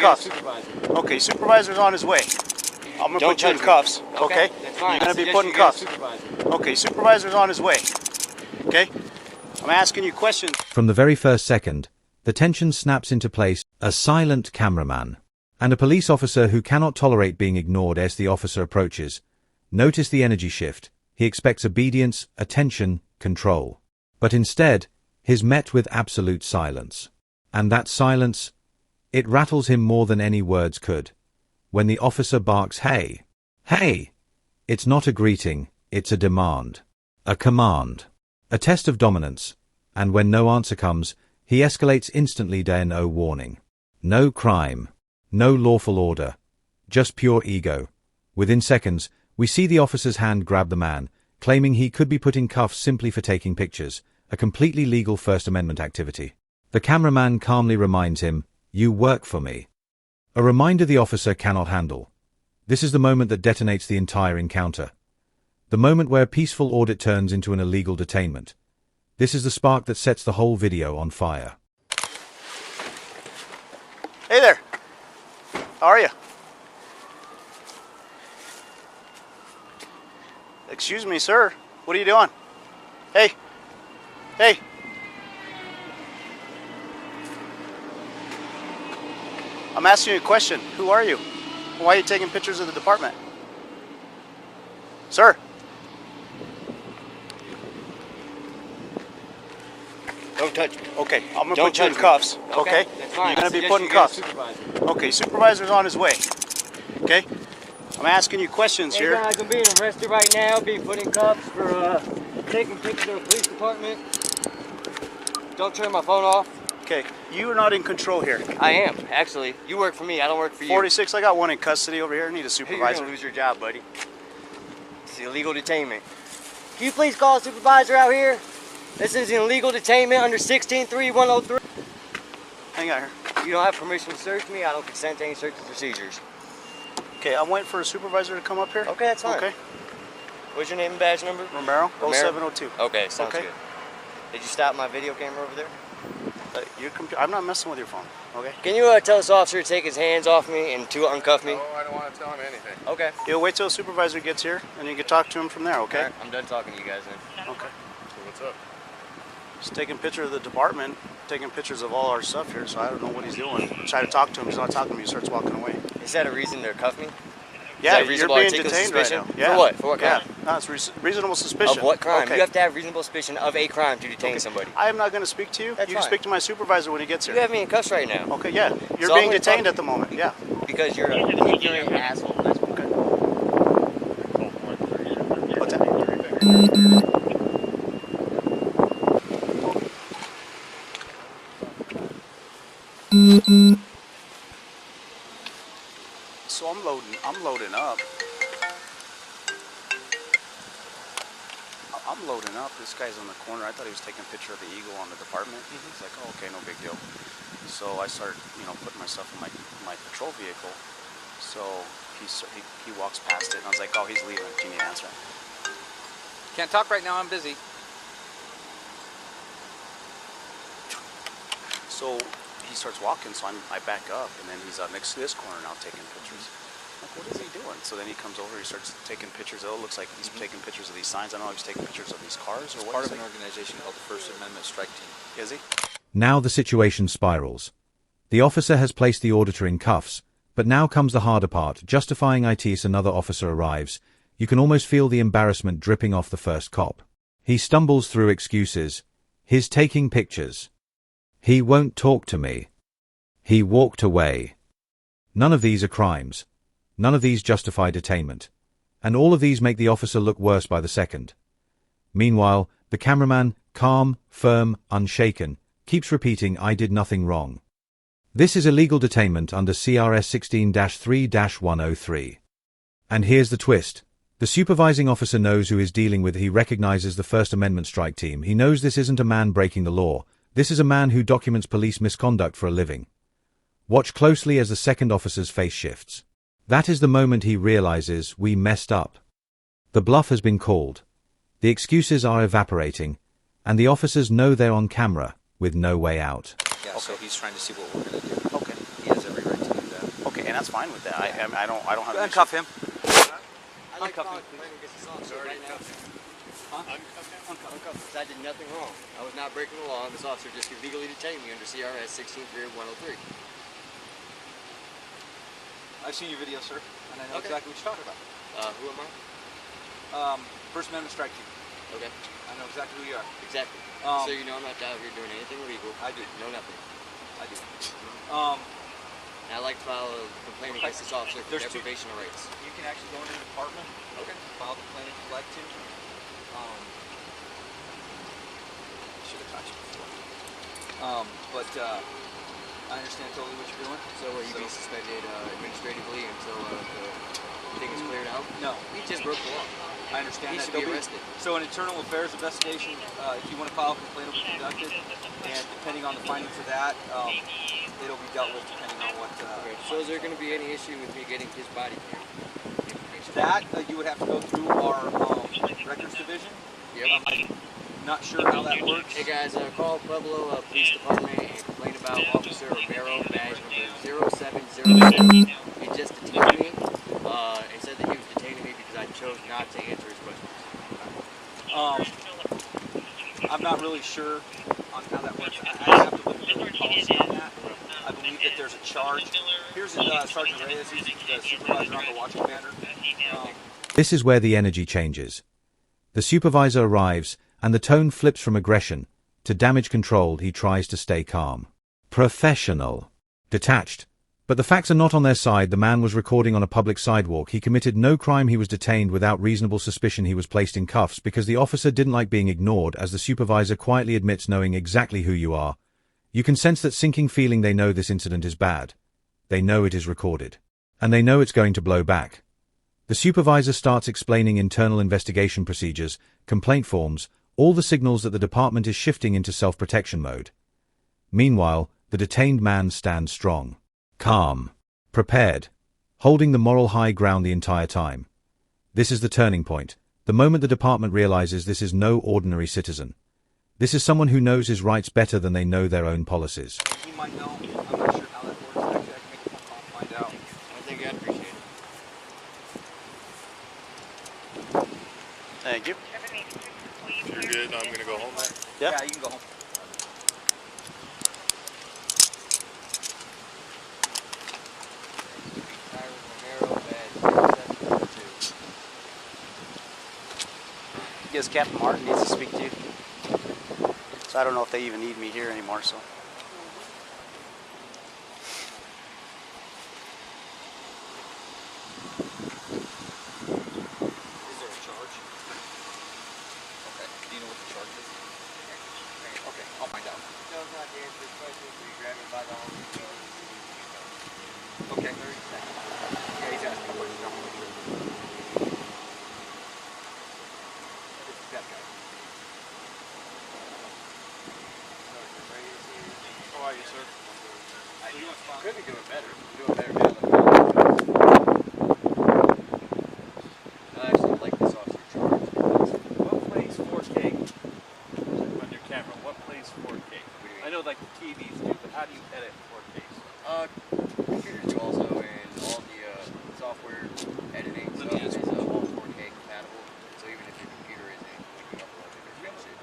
cuffs. Okay, supervisor's on his way. I'm gonna put you in cuffs. Okay? That's fine. You're gonna be put in cuffs. Okay, supervisor's on his way. Okay? I'm asking you questions. From the very first second, the tension snaps into place. A silent cameraman and a police officer who cannot tolerate being ignored as the officer approaches. Notice the energy shift. He expects obedience, attention, control. But instead, he's met with absolute silence. And that silence, it rattles him more than any words could. When the officer barks, "Hey! Hey!" It's not a greeting, it's a demand. A command. A test of dominance. And when no answer comes, he escalates instantly. No warning. No crime. No lawful order. Just pure ego. Within seconds, we see the officer's hand grab the man, claiming he could be put in cuffs simply for taking pictures, a completely legal First Amendment activity. The cameraman calmly reminds him, "You work for me." A reminder the officer cannot handle. This is the moment that detonates the entire encounter. The moment where a peaceful audit turns into an illegal detainment. This is the spark that sets the whole video on fire. Hey there. How are you? Excuse me, sir. What are you doing? Hey. Hey. I'm asking you a question. Who are you? Why are you taking pictures of the department? Sir. Don't touch me. Okay, I'm gonna put you in cuffs. Okay? That's fine. You're gonna be put in cuffs. Okay, supervisor's on his way. Okay? I'm asking you questions here. Guys, I'm being arrested right now, being put in cuffs for taking pictures of the police department. Don't turn my phone off. Okay, you are not in control here. I am, actually. You work for me, I don't work for you. 46, I got one in custody over here. I need a You're supervisor. gonna lose your job, buddy. It's illegal detainment. Can you please call a supervisor out here? This is an illegal detainment under 16.3.103. Hang out here. You don't have permission to search me. I don't consent to any search procedures. Okay, I'm waiting for a supervisor to come up here. Okay, that's fine. Okay. What's your name and badge number? Romero, 0702. Okay, sounds Okay. good. Did you stop my video camera over there? I'm not messing with your phone, okay? Can you tell this officer to take his hands off me and to uncuff me? No, I don't want to tell him anything. Okay. You'll wait till a supervisor gets here, and you can talk to him from there, okay? All right, I'm done talking to you guys then. Okay. So what's up? He's taking pictures of the department, taking pictures of all our stuff here, so I don't know what he's doing. Try to talk to him, he's not talking to me, he starts walking away. Is that a reason to cuff me? Yeah, Is that you're reasonable being articulable detained right suspicion? now. Yeah. For what? For what crime? Yeah, no, it's reasonable suspicion. Of what crime? Okay. You have to have reasonable suspicion of a crime to detain somebody. I am not going to speak to you. That's You can fine. speak to my supervisor when he gets here. You have me in cuffs right now. Okay, yeah. You're So I'm being gonna detained talk- at the moment, yeah. Because you're an ignorant asshole. That's what. Okay. What's that? So I'm loading up. I'm loading up. This guy's on the corner. I thought he was taking a picture of the eagle on the department. He's like, oh, okay, no big deal. So I start, putting myself in my patrol vehicle. So he walks past it, and I was like, oh, he's leaving. Can you answer? Can't talk right now, I'm busy. So he starts walking, so I back up, and then he's next to this corner now taking pictures. I'm like, what is he doing? So then he comes over, he starts taking pictures. Oh, it looks like he's taking pictures of these signs. I don't know if he's taking pictures of these cars or what. Part of an organization called the First Amendment Strike Team. Is he? Now the situation spirals. The officer has placed the auditor in cuffs, but now comes the harder part, justifying it as another officer arrives. You can almost feel the embarrassment dripping off the first cop. He stumbles through excuses. He's taking pictures. He won't talk to me. He walked away. None of these are crimes. None of these justify detainment. And all of these make the officer look worse by the second. Meanwhile, the cameraman, calm, firm, unshaken, keeps repeating, I did nothing wrong. This is illegal detainment under CRS 16-3-103. And here's the twist. The supervising officer knows who he's dealing with. He recognizes the First Amendment strike team. He knows this isn't a man breaking the law. This is a man who documents police misconduct for a living. Watch closely as the second officer's face shifts. That is the moment he realizes, we messed up. The bluff has been called. The excuses are evaporating, and the officers know they're on camera, with no way out. Yeah, so he's trying to see what we're going to do. Okay. He has every right to do that. and that's fine with that. I don't have an Uncuff issue. him. I'd like to Uncuff file him, a complaint against this officer Already right now. Uncuff him. Because I did nothing wrong. I was not breaking the law, and this officer just illegally detained me under CRS 16-103. I've seen your video, sir, and I know Okay. exactly what you're talking about. Who am I? First Amendment strike team. Okay, I know exactly who you are. exactly. Um, So you know I'm not out here doing anything illegal. I do. No, nothing. I do. And I'd like to file a complaint against this officer for There's two- deprivation of rights. You can actually go into the department. Okay. File the complaint if you'd like to. Should have touched before. But I understand totally what you're doing. So will you be suspended administratively until the thing is cleared out? No. He just broke the law. I understand He that. should be There'll arrested. So an internal affairs investigation, if you want to file a complaint, will be conducted, and depending on the findings of that, it'll be dealt with depending on what. Okay. So is there going to be any issue with me getting his body cam information? That you would have to go through our records division. Yep. I'm not sure how that works. Hey guys, call Pueblo Police Department and complain about Officer Romero, badge number 0707. He just detained me and said that he was detaining me because I chose not to answer his questions. I'm not really sure on how that works. I have to look at the policy on that. I believe that there's a charge. Here's Sergeant Reyes. He's the supervisor on the watch commander. This is where the energy changes. The supervisor arrives, and the tone flips from aggression to damage control. He tries to stay calm. Professional. Detached. But the facts are not on their side. The man was recording on a public sidewalk. He committed no crime. He was detained without reasonable suspicion. He was placed in cuffs because the officer didn't like being ignored, as the supervisor quietly admits knowing exactly who you are. You can sense that sinking feeling. They know this incident is bad. They know it is recorded. And they know it's going to blow back. The supervisor starts explaining internal investigation procedures, complaint forms, all the signals that the department is shifting into self-protection mode. Meanwhile, the detained man stands strong, calm, prepared, holding the moral high ground the entire time. This is the turning point, the moment the department realizes this is no ordinary citizen. This is someone who knows his rights better than they know their own policies. He might know. I'm not sure how that works. Actually, I can make a phone call and find out. I think I'd appreciate it. Thank you. You're good. I'm gonna go home. Yeah. Yeah, you can go home. Romero, badge 0702. Yes, Captain Martin needs to speak to you. So I don't know if they even need me here anymore, so. Is there a charge? Okay. Do you know what the charge is? Okay, I'll find out. Chose not to answer his questions, so you grab me by the arm and you Okay. 30 seconds. Yeah, he's asking a question. I'm not sure. It's that guy. How are you, sir? could be doing better. Doing better now. I actually like this officer charge. What plays 4K on your camera? What plays 4K? I know like the TVs do, but how do you edit 4K? Computers do also, and all the software editing stuff is all 4K compatible. So even if your computer isn't picking up a lot of different shit,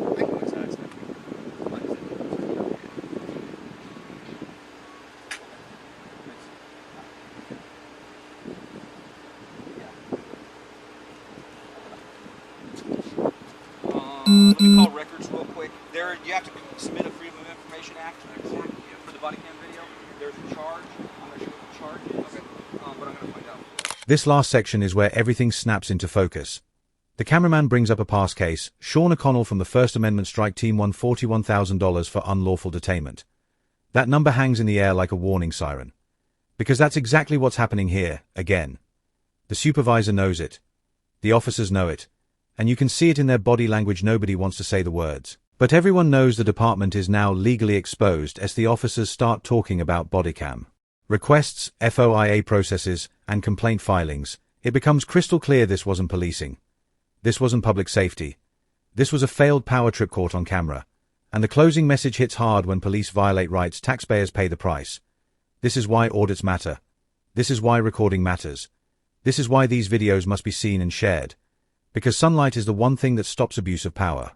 I can go inside stuff. Let me call records real quick. There, you have to submit a Freedom of Information Act form for the body cam video. There's a charge. I'm not sure what the charge is, but I'm going to find out. This last section is where everything snaps into focus. The cameraman brings up a past case. Sean O'Connell from the First Amendment strike team won $41,000 for unlawful detainment. That number hangs in the air like a warning siren. Because that's exactly what's happening here, again. The supervisor knows it. The officers know it. And you can see it in their body language. Nobody wants to say the words. But everyone knows the department is now legally exposed as the officers start talking about bodycam requests, FOIA processes, and complaint filings. It becomes crystal clear this wasn't policing. This wasn't public safety. This was a failed power trip caught on camera. And the closing message hits hard: when police violate rights, taxpayers pay the price. This is why audits matter. This is why recording matters. This is why these videos must be seen and shared. Because sunlight is the one thing that stops abuse of power.